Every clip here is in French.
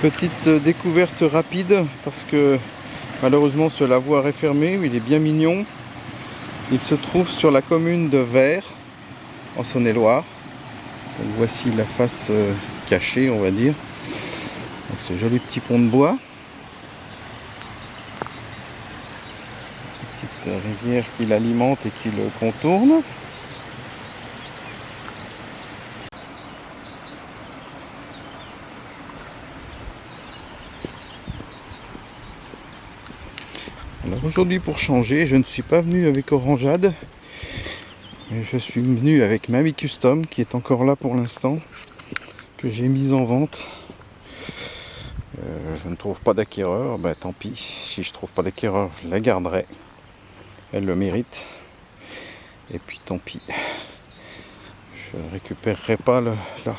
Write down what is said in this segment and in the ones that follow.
Petite découverte rapide parce que malheureusement ce lavoir est fermé. Il est bien mignon. Il se trouve sur la commune de Vert en Saône-et-Loire. Donc voici la face cachée, on va dire, avec ce joli petit pont de bois. Petite rivière qui l'alimente et qui le contourne. Alors aujourd'hui, pour changer, je ne suis pas venu avec Orangeade, mais je suis venu avec Mamie Custom qui est encore là pour l'instant, que j'ai mise en vente. Je ne trouve pas d'acquéreur, bah tant pis, si je trouve pas d'acquéreur, je la garderai. Elle le mérite. Et puis tant pis. Je ne récupérerai pas la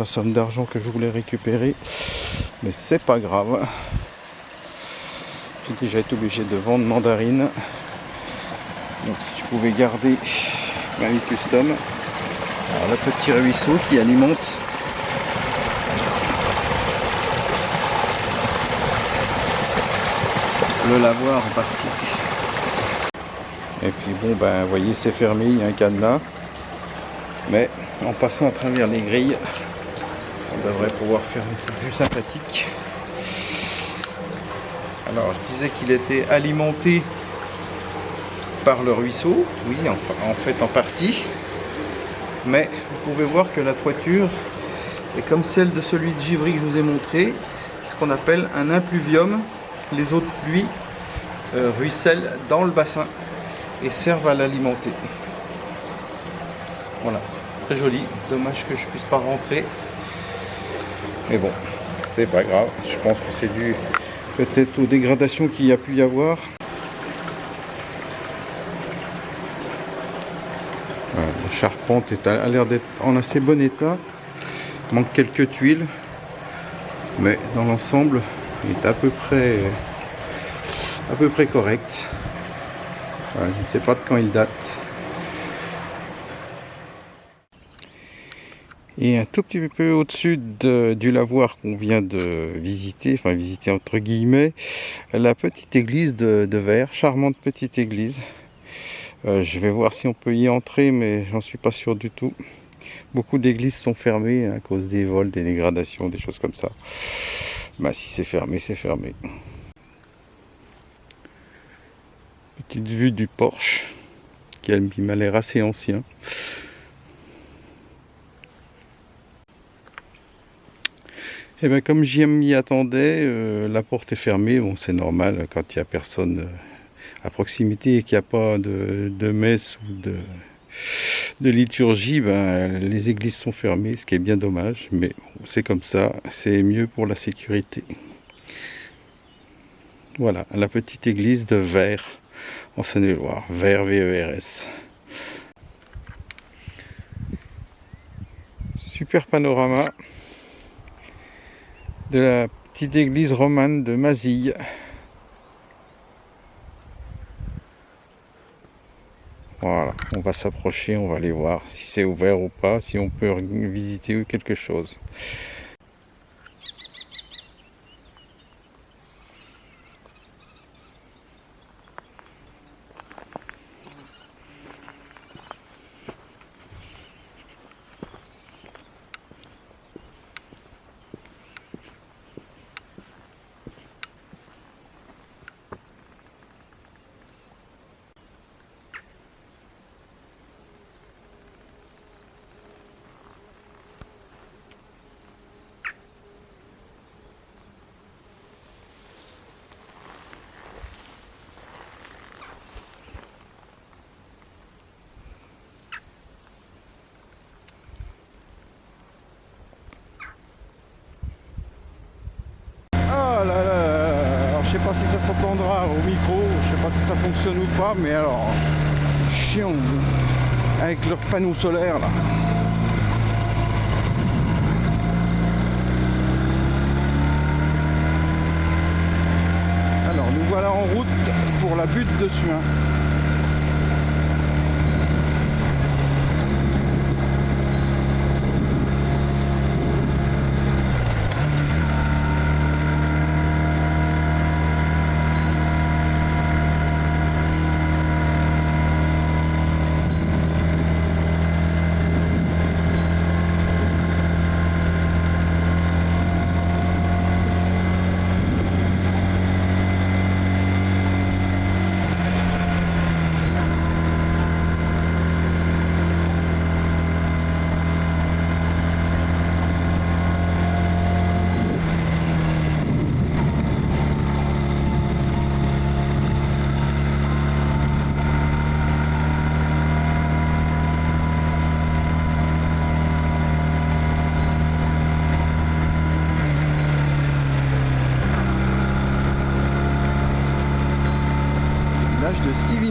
somme d'argent que je voulais récupérer, mais c'est pas grave. J'ai déjà été obligé de vendre Mandarine. Donc si je pouvais garder Mamie Custom. Alors le petit ruisseau qui alimente le lavoir en partie. Et puis bon, ben vous voyez, c'est fermé, il y a un cadenas. Mais en passant à travers les grilles, on devrait pouvoir faire une petite vue sympathique. Alors je disais qu'il était alimenté par le ruisseau, oui, en fait en partie. Mais vous pouvez voir que la toiture est comme celle de celui de Givry que je vous ai montré, ce qu'on appelle un impluvium. Les eaux de pluie ruissellent dans le bassin et servent à l'alimenter. Voilà, très joli. Dommage que je puisse pas rentrer. Mais bon, c'est pas grave. Je pense que c'est dû peut-être aux dégradations qu'il y a pu y avoir. Voilà, la charpente a l'air d'être en assez bon état. Il manque quelques tuiles, mais dans l'ensemble, il est à peu près correct. Voilà, je ne sais pas de quand il date. Et un tout petit peu au-dessus du lavoir qu'on vient de visiter, enfin visiter entre guillemets, la petite église de Vert, charmante petite église. Je vais voir si on peut y entrer, mais j'en suis pas sûr du tout. Beaucoup d'églises sont fermées à cause des vols, des dégradations, des choses comme ça. Bah si c'est fermé, c'est fermé. Petite vue du porche, qui m'a l'air assez ancien. Et bien comme j'y m'y attendais, la porte est fermée. Bon, c'est normal quand il n'y a personne à proximité et qu'il n'y a pas de messe ou de liturgie, ben, les églises sont fermées, ce qui est bien dommage, mais bon, c'est comme ça, c'est mieux pour la sécurité. Voilà, la petite église de Vert en Saône-et-Loire, Vert, V-E-R-S. Super panorama de la petite église romane de Mazille. Voilà, on va s'approcher, on va aller voir si c'est ouvert ou pas, si on peut visiter quelque chose. Je sais pas si ça s'entendra au micro, je sais pas si ça fonctionne ou pas, mais alors chiant avec leurs panneaux solaires là. Alors nous voilà en route pour la butte de Suin.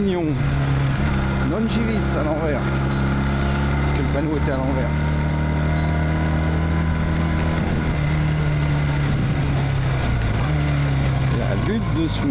mignon. Non Givis à l'envers. Parce que le panneau était à l'envers. La butte de soin.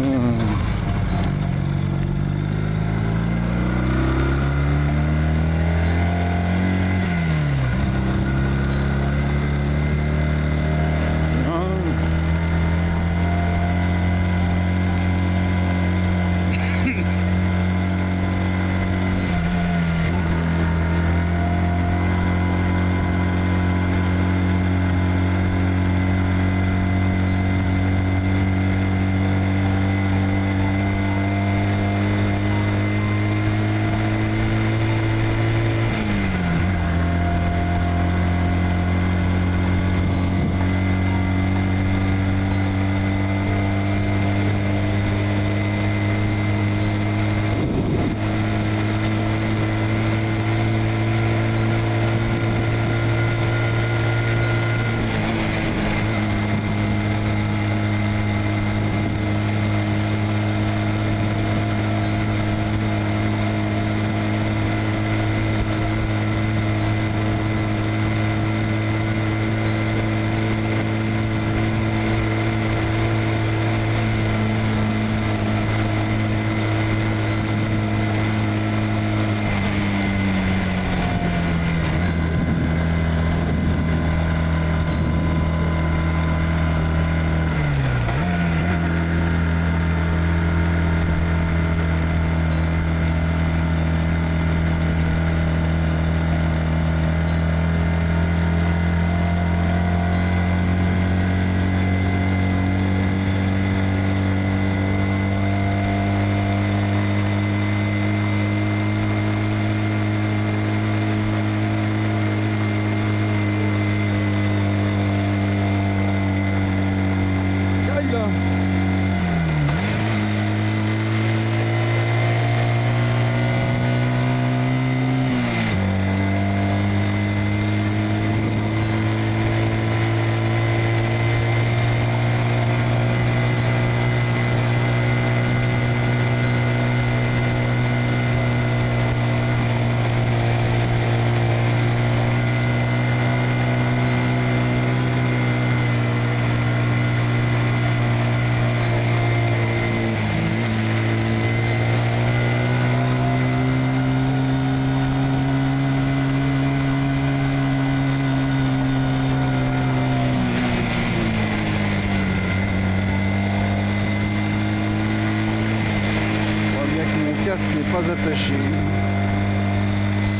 N'est pas attaché.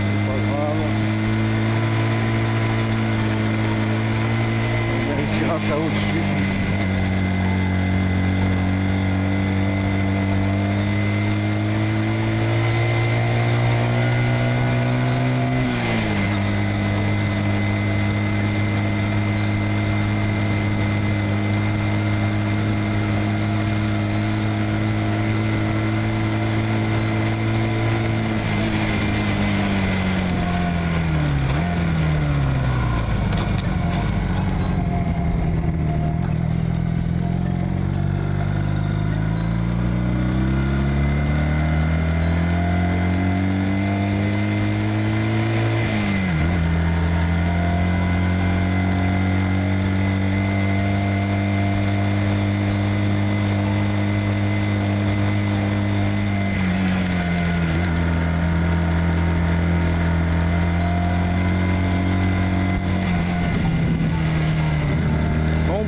C'est pas grave. On vérifiera ça au-dessus.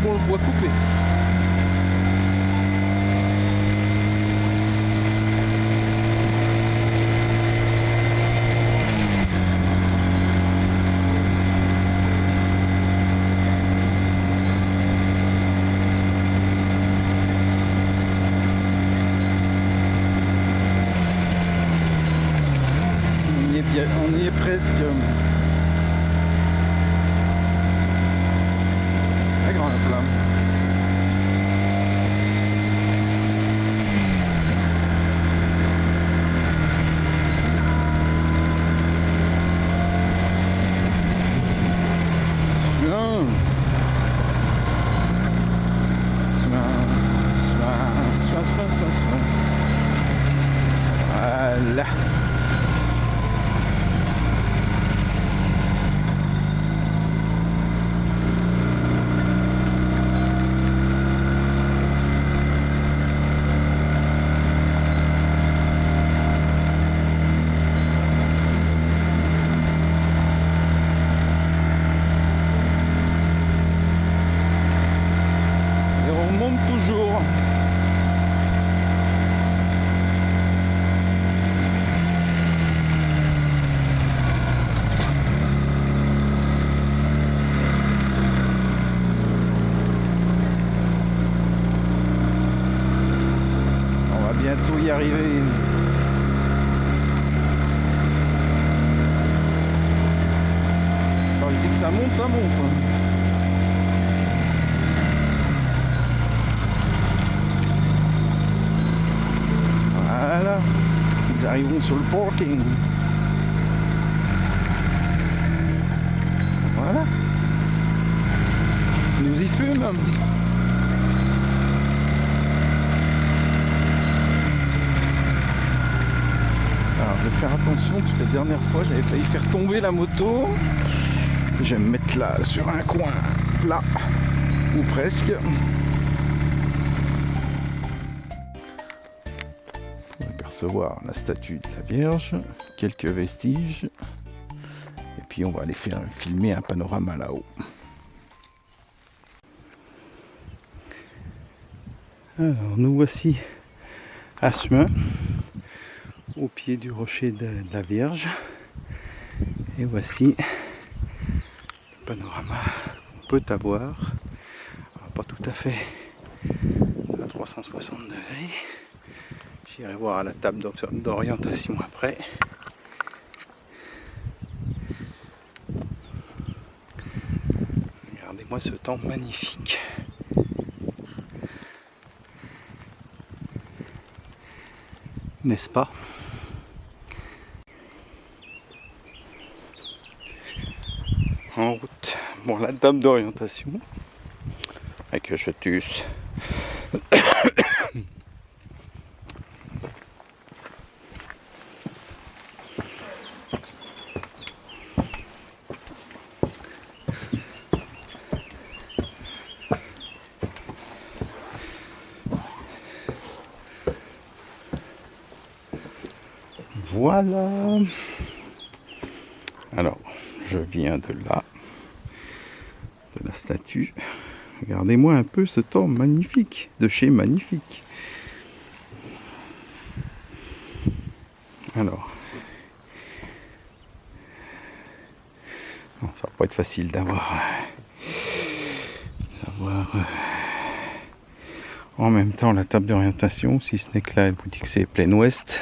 Bon, le bois coupé. On y est presque. La grande flamme. y arriver. Quand je dis que ça monte, ça monte. Voilà, nous arrivons sur le parking. Voilà. Nous y fume. Alors je vais faire attention parce que la dernière fois j'avais failli faire tomber la moto. Je vais me mettre là sur un coin plat ou presque. On va apercevoir la statue de la Vierge, quelques vestiges et puis on va aller faire filmer un panorama là-haut. Alors nous voici à Semuin, au pied du rocher de la Vierge, et voici le panorama qu'on peut avoir. Alors, pas tout à fait à 360 degrés. J'irai voir à la table d'orientation après. Regardez-moi ce temps magnifique. N'est-ce pas? En route pour la table d'orientation avec le Chetus. Voilà. Alors, je viens de là, de la statue. Regardez-moi un peu ce temps magnifique, de chez Magnifique. Alors, non, ça va pas être facile d'avoir en même temps la table d'orientation, si ce n'est que là, elle vous dit que c'est plein ouest.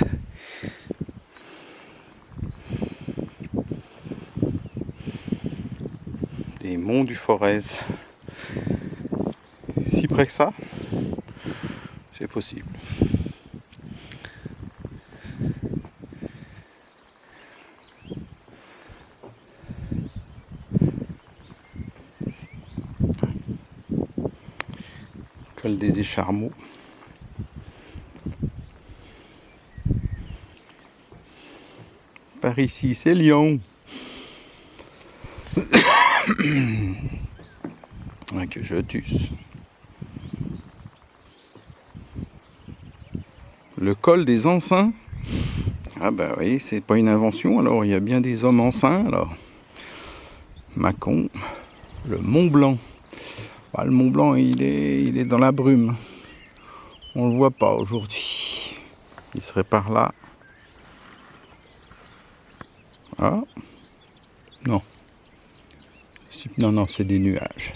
Les monts du Forez. Si près que ça, c'est possible. Col des Écharmeaux. Par ici, c'est Lyon. Avec Jetus. Le col des Encins. Ah bah oui, c'est pas une invention, alors il y a bien des hommes enceints, alors. Mâcon, le Mont Blanc. Ah, le Mont Blanc, il est dans la brume. On le voit pas aujourd'hui. Il serait par là. Ah. Non. Non, non, c'est des nuages.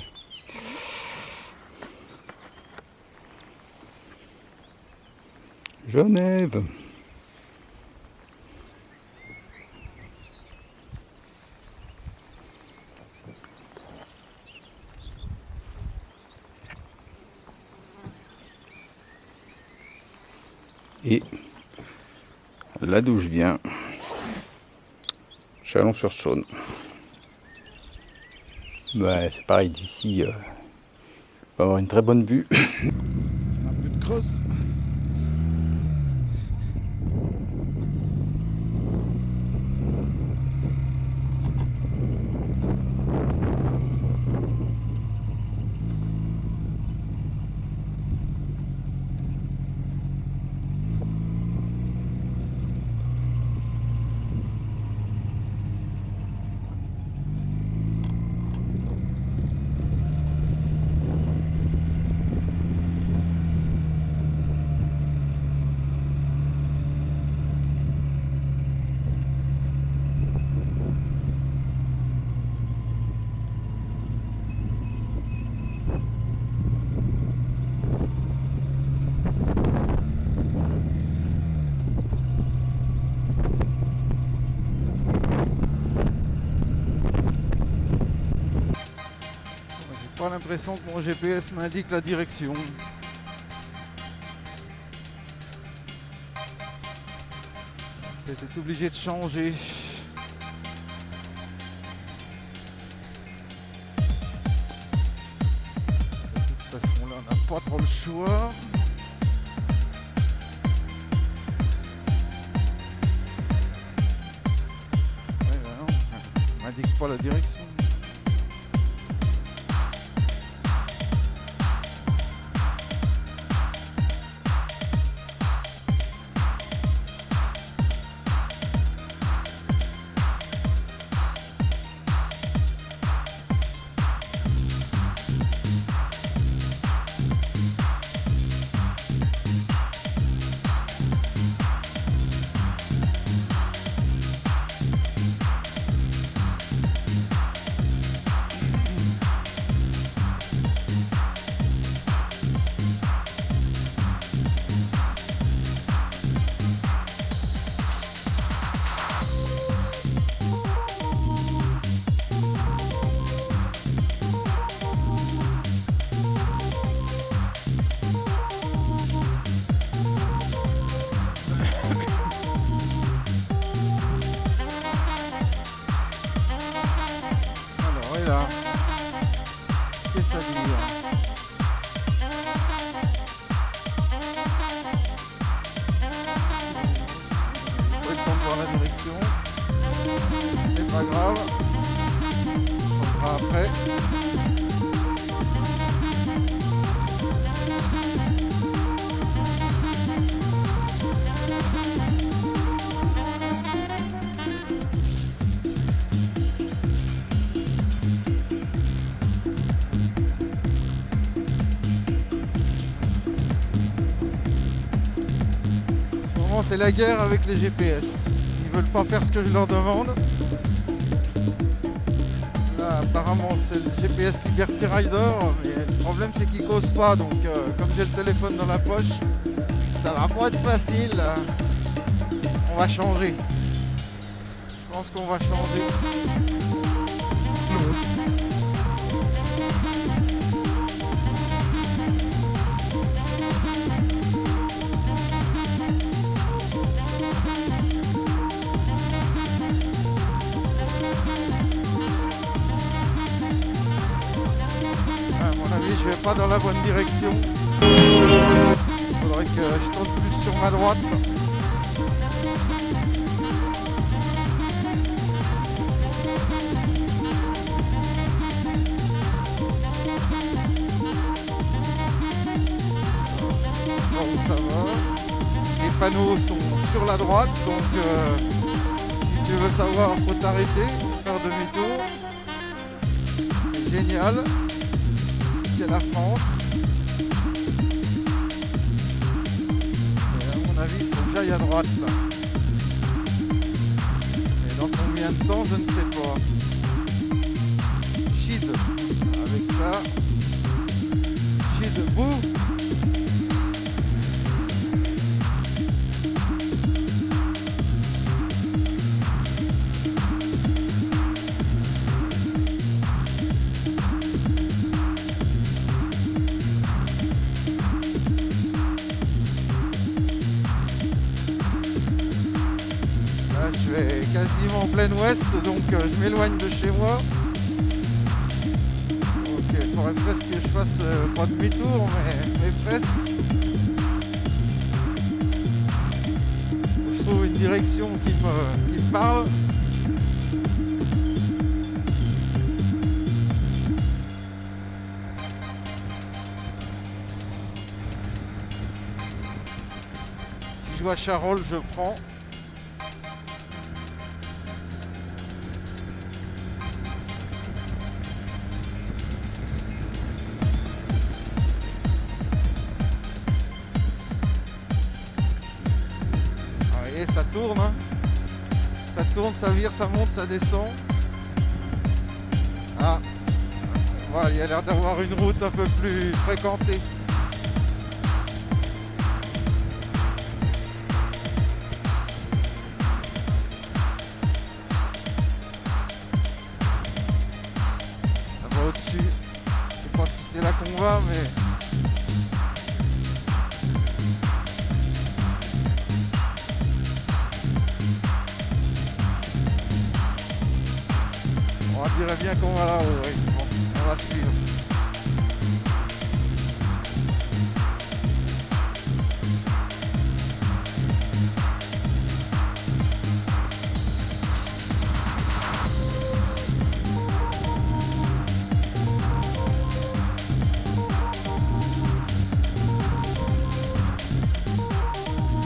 Genève. Et là d'où je viens, Chalon-sur-Saône. Ouais, c'est pareil d'ici, on va avoir une très bonne vue. Un peu de crosse. Pas l'impression que mon GPS m'indique la direction. J'étais obligé de changer. De toute façon là on n'a pas trop le choix. Ouais, bah non, on m'indique pas la direction. Alors et là, qu'est-ce que ça veut dire? Pas le temps de voir la direction. C'est pas grave. On fera après. En ce moment, c'est la guerre avec les GPS. Ils veulent pas faire ce que je leur demande. Là, apparemment, c'est le GPS Liberty Rider, mais le problème, c'est qu'il cause pas. Donc, comme j'ai le téléphone dans la poche, ça va pas être facile. On va changer. Je pense qu'on va changer. À mon avis, je vais pas dans la bonne direction. Il faudrait que je tourne plus sur ma droite. Bon, ça va. Les panneaux sont sur la droite, donc si tu veux savoir, faut t'arrêter, faire demi-tour. C'est génial. C'est la France. Et à mon avis, il faut que j'aille à droite là. Et dans combien de temps, je ne sais pas. Chid. Avec ça. Chid, boum. Je vais quasiment en plein ouest, donc je m'éloigne de chez moi. Ok, il faudrait presque que je fasse pas demi-tour, mais presque. Je trouve une direction qui me parle. Si je vois Charolles, je prends. Ça tourne, hein. Ça tourne, ça vire, ça monte, ça descend. Ah, voilà, il y a l'air d'avoir une route un peu plus fréquentée. Ça va au-dessus. C'est c'est là qu'on va, mais... On dirait bien qu'on va là-haut, oui. Bon, on va suivre.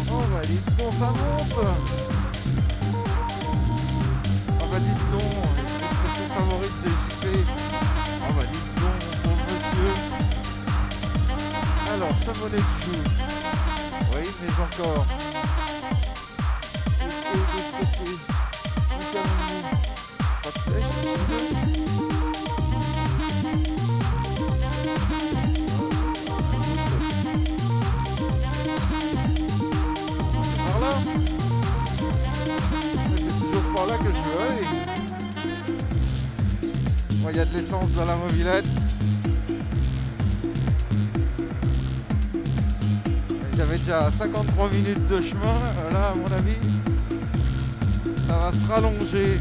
Oh bah dites donc, ça monte. Oh bah dites donc, qu'est-ce que c'est favorite des JP. Oh bah dites donc, mon pauvre monsieur. Alors, savonnet de chou. Oui, mais encore. Pas de flèche. Par là. Mais c'est toujours par là que je veux aller. Bon, il y a de l'essence dans la mobilette. J'avais déjà 53 minutes de chemin. Là, à mon avis, ça va se rallonger.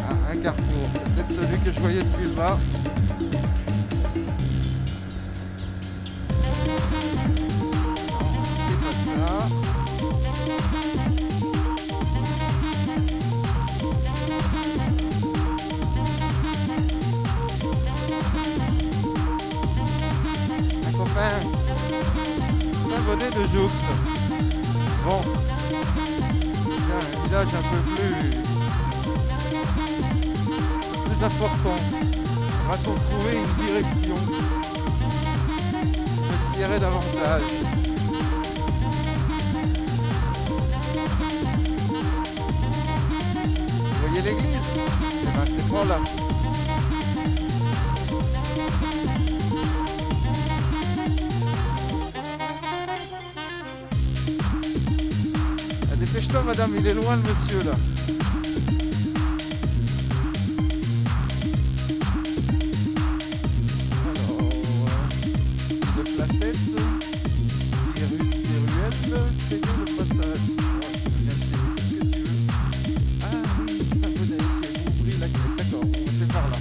Ah, un carrefour. C'est peut-être celui que je voyais depuis le bas. C'est pas ça. Un copain. Savonnet de Joux. Bon. Tiens, un village un peu plus important. Va-t-on trouver une direction? Je s'y davantage. Vous voyez l'église? Eh ben, c'est pas là. Ah, dépêche-toi madame, il est loin le monsieur là. De placettes, des ruelles, c'est bien le passage. Ouais, je viens de dire ce que tu veux. Ah oui, ça venait, vous ouvrez la clé, d'accord, c'est par là.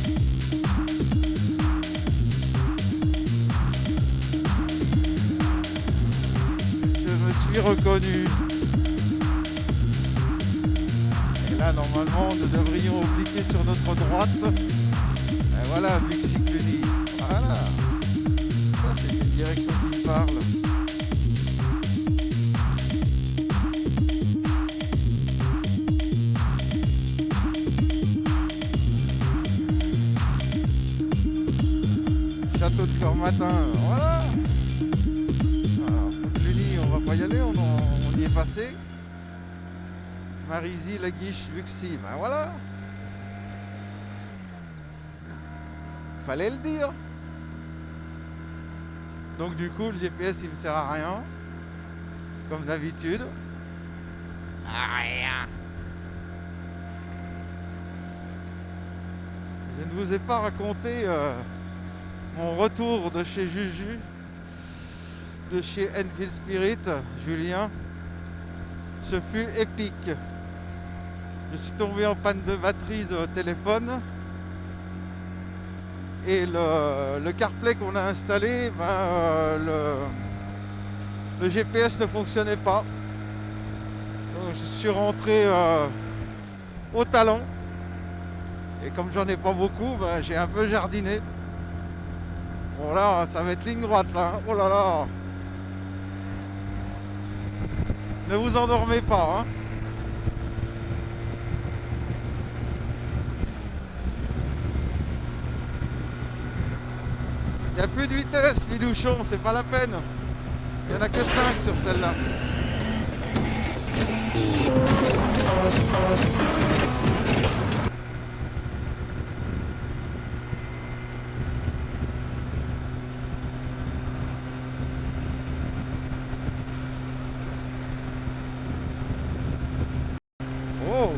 Je me suis reconnu. Et là, normalement, nous devrions obliquer sur notre droite. Et voilà, Buxy-Cluny. Voilà. Ça, c'est une direction qui me parle. Château de Cormatin, voilà. Alors, Cluny, on va pas y aller, on y est passé. Marisy, La Guiche, Buxy, ben voilà. Fallait le dire. Donc du coup, le GPS, il me sert à rien. Comme d'habitude. À rien. Je ne vous ai pas raconté mon retour de chez Juju, de chez Enfield Spirit, Julien. Ce fut épique. Je suis tombé en panne de batterie de téléphone. Et le CarPlay qu'on a installé, le GPS ne fonctionnait pas. Donc je suis rentré au talon. Et comme j'en ai pas beaucoup, j'ai un peu jardiné. Bon là, ça va être ligne droite là. Oh là là. Ne vous endormez pas, hein. Il n'y a plus de vitesse, les douchons, c'est pas la peine. Il n'y en a que 5 sur celle-là.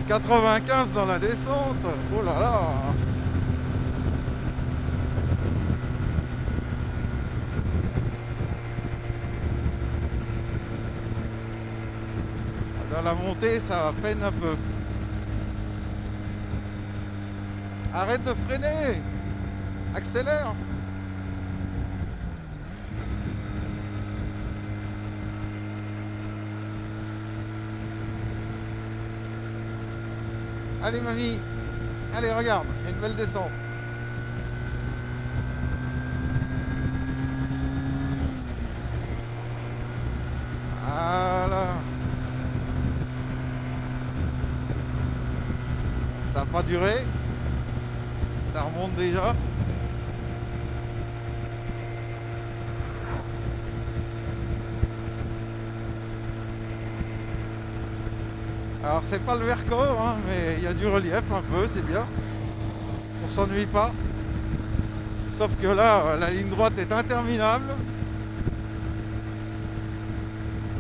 95 dans la descente. Oh là là. Dans la montée, ça peine un peu. Arrête de freiner. Accélère. Allez mamie, allez regarde, il y a une belle descente. Voilà. Ça n'a pas duré. Ça remonte déjà. Alors c'est pas le Vercors, hein, mais il y a du relief un peu, c'est bien. On s'ennuie pas. Sauf que là, la ligne droite est interminable.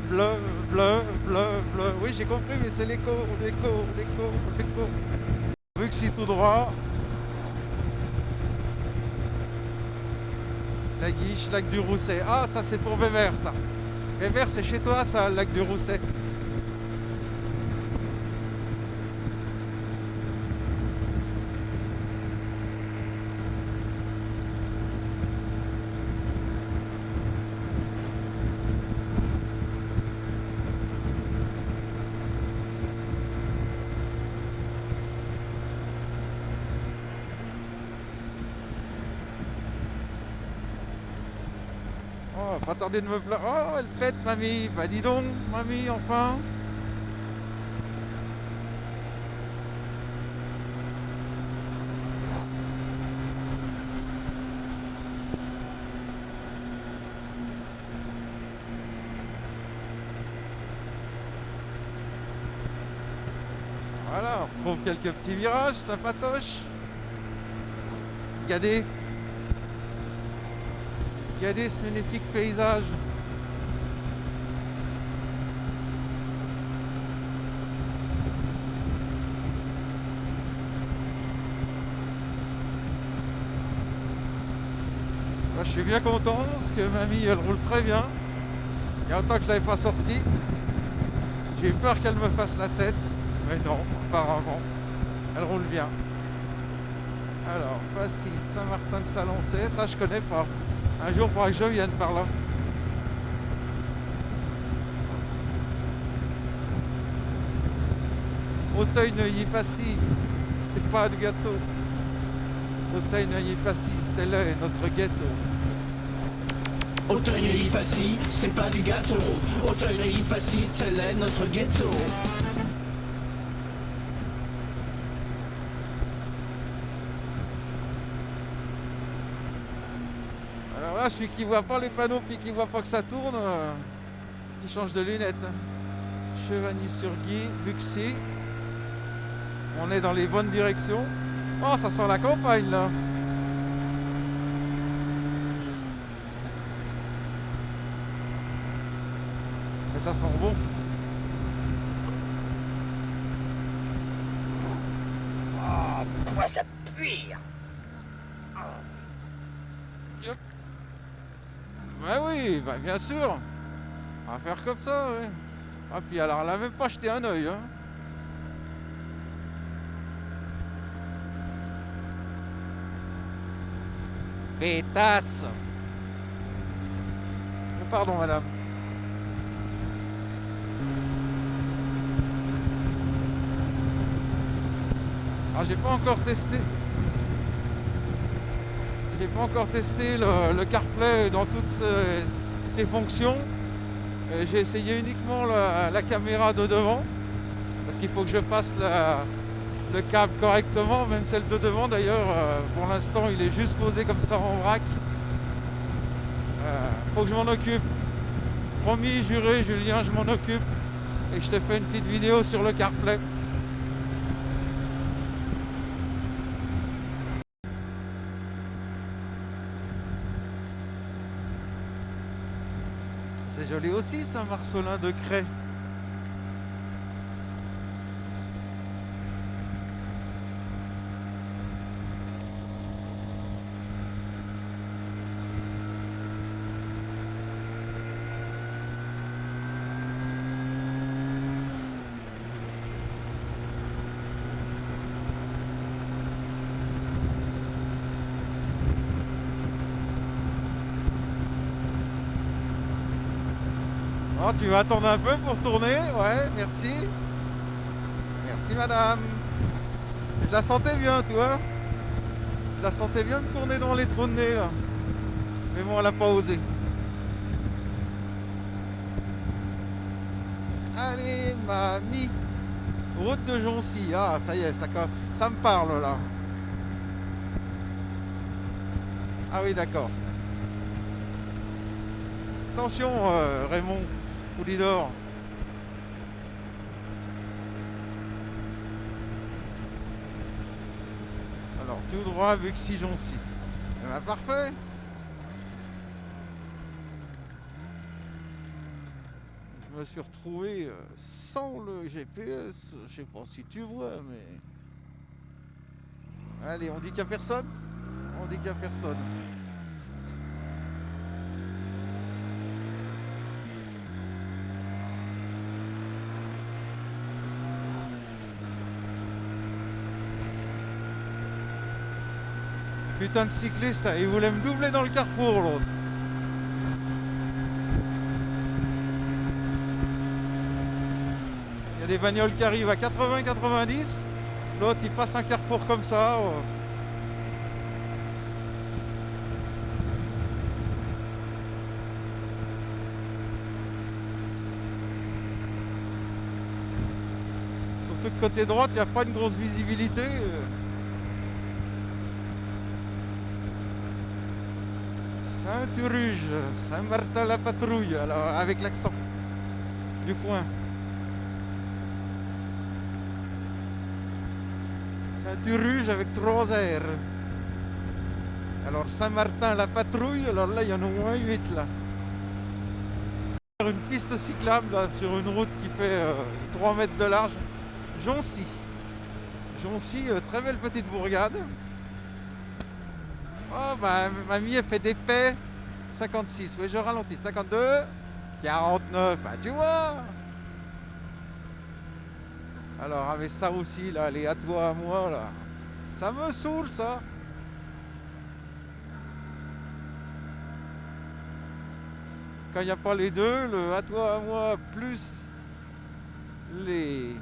Bleu, bleu, bleu, bleu. Oui, j'ai compris, mais c'est l'écho, l'écho, l'écho, l'écho. Vu que c'est tout droit. La Guiche, lac du Rousset. Ah, ça c'est pour Vévert, ça. Vévert, c'est chez toi, ça, le lac du Rousset. Oh, pas tarder de me plaindre. Oh, elle pète, mamie. Bah dis donc, mamie, enfin. Voilà, on retrouve quelques petits virages sympatoches. Regardez. Regardez ce magnifique paysage. Moi, je suis bien content parce que mamie elle roule très bien. Il y a longtemps que je ne l'avais pas sortie. J'ai eu peur qu'elle me fasse la tête. Mais non, apparemment, elle roule bien. Alors, Passy, Saint-Martin-de-Salancet, ça je connais pas. Un jour, il faudra que je vienne par là. Auteuil-Neuilly-Passy, c'est pas de gâteau. Auteuil-Neuilly-Passy, tel est notre ghetto. Auteuil-Neuilly-Passy, c'est pas du gâteau. Auteuil-Neuilly-Passy, tel est notre ghetto. Alors là, celui qui voit pas les panneaux puis qui voit pas que ça tourne, il change de lunettes. Chevagny-sur-Guy, Buxy. On est dans les bonnes directions. Oh, ça sent la campagne là. Mais ça sent bon. Oh, pourquoi ça pue? Yep. Bah oui, bah bien sûr. On va faire comme ça, ouais. Ah puis alors, elle a même pas jeté un œil, hein. Pétasse. Oh, pardon, madame. Alors, j'ai pas encore testé. J'ai pas encore testé le CarPlay dans toutes ses fonctions. J'ai essayé uniquement la caméra de devant parce qu'il faut que je passe le câble correctement, même celle de devant d'ailleurs. Pour l'instant, il est juste posé comme ça en vrac. Faut que je m'en occupe. Promis, juré, Julien, je m'en occupe et je te fais une petite vidéo sur le CarPlay. C'est joli aussi, Saint-Marcelin-de-Crest. Oh, tu vas attendre un peu pour tourner? Ouais, merci. Merci madame. Je la sentais bien, tu vois. Je la sentais bien me tourner dans les trous de nez là. Mais bon, elle a pas osé. Allez, mamie. Route de Joncy. Ah, ça y est, ça me parle là. Ah oui, d'accord. Attention, Raymond Poulidor. Alors, tout droit, Buxy-Joncy. Eh ben, parfait. Je me suis retrouvé sans le GPS. Je sais pas si tu vois, mais... Allez, on dit qu'il n'y a personne? On dit qu'il n'y a personne. Putain de cycliste, il voulait me doubler dans le carrefour, l'autre. Il y a des bagnoles qui arrivent à 80-90. L'autre, il passe un carrefour comme ça. Surtout que côté droite, il n'y a pas une grosse visibilité. Saint-Uruge, Saint-Martin-la-Patrouille, alors avec l'accent du coin. Saint-Uruge avec 3 R. Alors Saint-Martin-la-Patrouille, alors là il y en a au moins 8 là. Une piste cyclable là, sur une route qui fait 3 mètres de large. Joncy. Joncy, très belle petite bourgade. Oh bah mamie elle fait des paix. 56, oui je ralentis. 52, 49, bah tu vois. Alors avec ça aussi là, les à toi à moi là. Ça me saoule ça. Quand il n'y a pas les deux, le à toi à moi plus les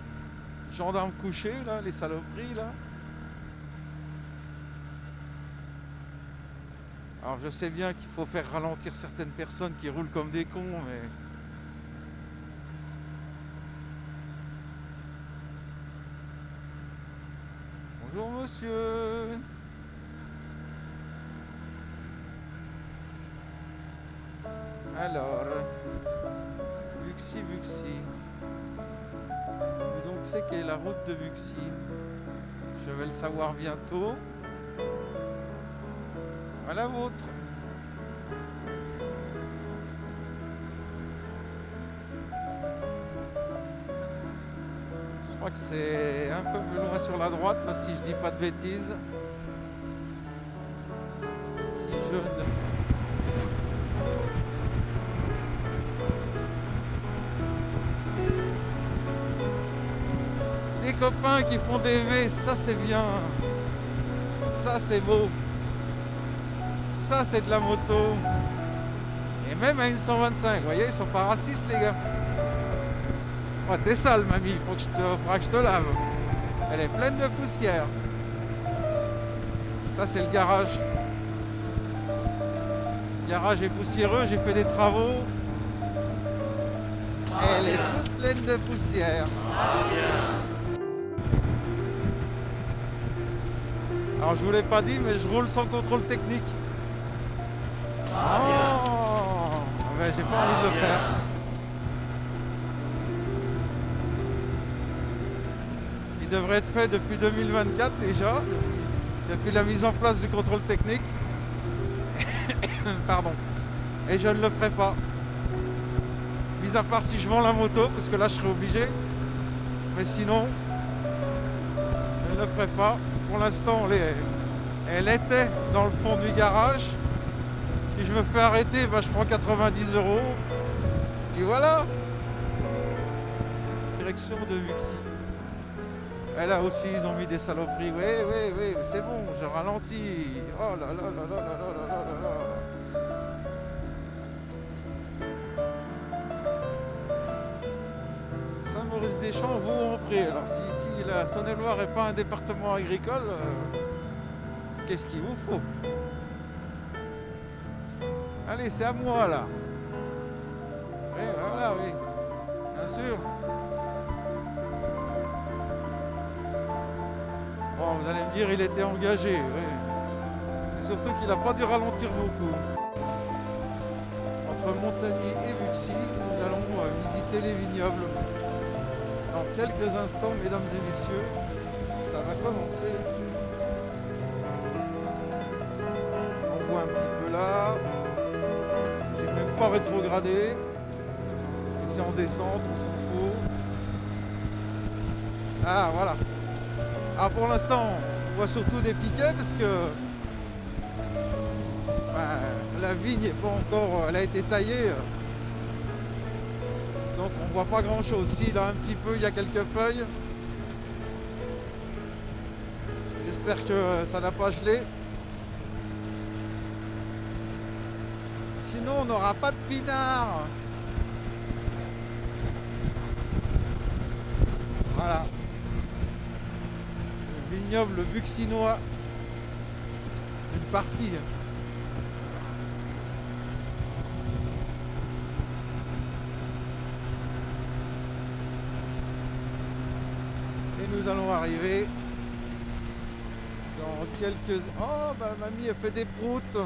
gendarmes couchés là, les saloperies là. Alors je sais bien qu'il faut faire ralentir certaines personnes qui roulent comme des cons, mais... Bonjour monsieur. Alors, Buxy. Où donc c'est qu'est la route de Buxy? Je vais le savoir bientôt. À la vôtre. Je crois que c'est un peu plus loin sur la droite, là, si je dis pas de bêtises. Si je ne... Des copains qui font des V, ça c'est bien. Ça c'est beau. Ça c'est de la moto. Et même à une 125, vous voyez, ils sont pas racistes les gars. Oh, t'es sale mamie, faudra que je te lave. Elle est pleine de poussière. Ça c'est le garage. Le garage est poussiéreux, j'ai fait des travaux. Elle est toute pleine de poussière. Alors je vous l'ai pas dit, mais je roule sans contrôle technique. Oh, ben, j'ai pas envie de le faire. Il devrait être fait depuis 2024 déjà, depuis la mise en place du contrôle technique. Pardon. Et je ne le ferai pas. Mis à part si je vends la moto, parce que là je serai obligé. Mais sinon, je ne le ferai pas. Pour l'instant, elle était dans le fond du garage. Si je me fais arrêter, ben, je prends 90 €. Puis voilà. Direction de Buxy. Et là aussi, ils ont mis des saloperies. Oui, c'est bon, je ralentis. Oh là là là là là là là là là. Maurice-des-Champs, Vaux-en-Pré. Alors si la Saône-et-Loire n'est pas un département agricole, qu'est-ce qu'il vous faut? Allez, c'est à moi là. Oui, voilà, oui. Bien sûr. Bon, vous allez me dire, il était engagé. Oui. C'est surtout qu'il n'a pas dû ralentir beaucoup. Entre Montagny et Buxy, nous allons visiter les vignobles. Dans quelques instants, mesdames et messieurs, ça va commencer. On voit un petit peu là. J'ai même pas rétrogradé. Et c'est en descente, on s'en fout. Ah, voilà. Ah, pour l'instant, on voit surtout des piquets parce que la vigne n'est pas encore, elle a été taillée. Donc on voit pas grand chose. Si, là un petit peu, il y a quelques feuilles. J'espère que ça n'a pas gelé. Sinon on n'aura pas de pinard. Voilà. Le vignoble buxinois. Une partie. Et nous allons arriver dans quelques... Oh, bah mamie, elle fait des proutes.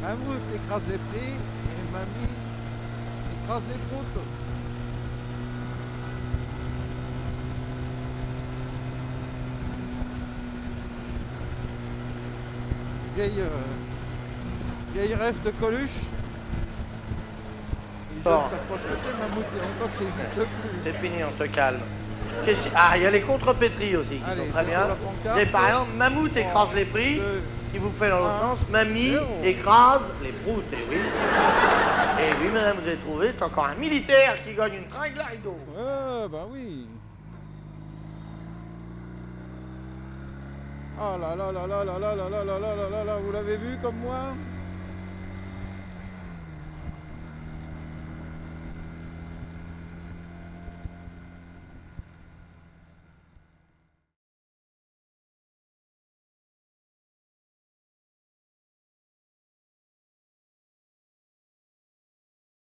Mammouth écrase les prix et mamie écrase les proutes. Vieille rêve de Coluche. Les jeunes ne savent pas ce que c'est, mammouth, il y a longtemps que ça n'existe plus. C'est fini, on se calme. Ah, il y a les contrepétries aussi qui Allez, sont très c'est bien. pour la pancarte. C'est par exemple, Mammouth écrase les prix, 2, qui vous fait dans l'autre 1, sens. Mamie 0. écrase les proutes, et oui. Et oui, madame, vous avez trouvé, c'est encore un militaire qui gagne une tringle à rideau. Ouais, bah oui. Oh là là là là là là là là là là là là là, vous l'avez vu comme moi?